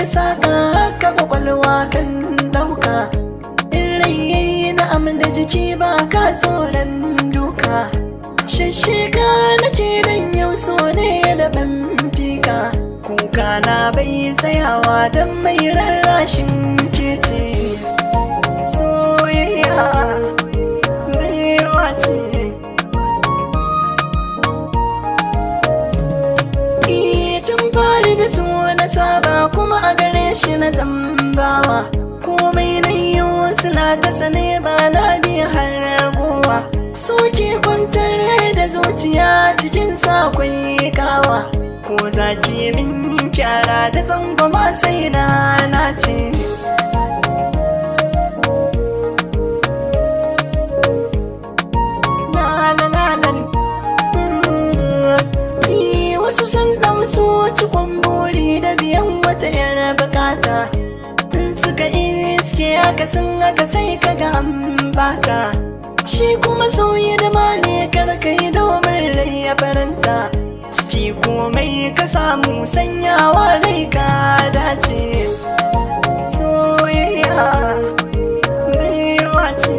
da saka haka kwakwalwa kan dauka. In rai yayi na'am da jiki ba ka tsoron duka. Shishika nake dan yau so ne da ban fika. Kuka na bai tsayawa don mai rarrashin kece. Soyayya baiwa ce. Tun fari da so na saba kuma a gare shi na zambawa. Komai na yi suna ta sane ba na biya har ragowa. Soke kwantar da zuciya cikin sakwai kawa. Ko zaki min kyara da tsangwama sai na nace. Wasu sun ɗauso cikon buri da biyan wata yar bukata. In suka iske akasin haka sai ka ga baka. Shi kuma sauyi da ma ne karkai domin rai ya faranta. Ciki komai ka samu sanyawa rai ka dace. Soyayya baiwa ce.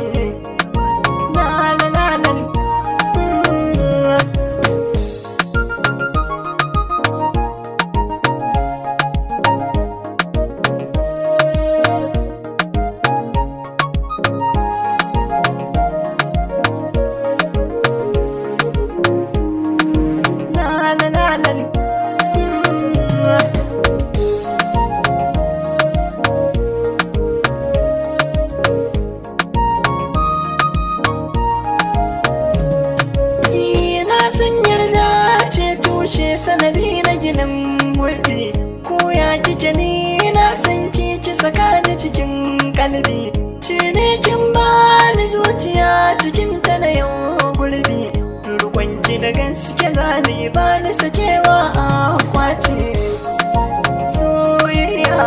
Tushe sanadi na ginin murfi. Ko ya kike ni na san ki saka ni cikin kalbi. Cinikin bani zuciya cikin ta na yau gurbi. Rukon ki da gaske zani bani sakewa a kwace. Soyayya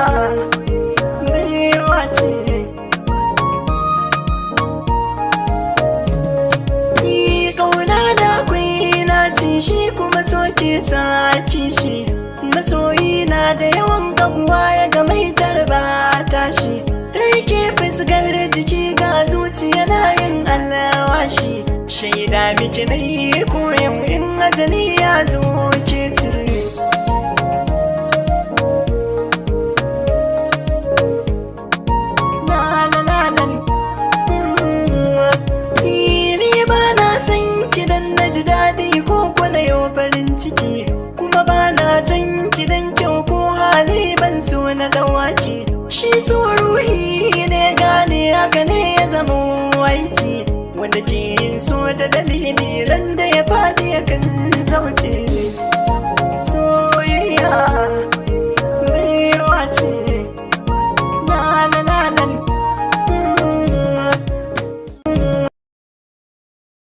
baiwa ce. Ni kauna da kwai na ci shi kuma soke saki shi. Masoyi na da yawan gabuwa ya ga mai tarba tashi. Rai ke fisgar jiki ga zuciya na yin alwashi. Shaida miki na yi koyon in ajali ya zo ke cire. Ni ba na san kidan na ji daɗi ko kwana yau farin ciki. Kuma ba na san kidan kyau ko hali ban so na dawaki. Shi so ruhi ne gane haka ne ya zama aiki. Wanda ke yin so da dalili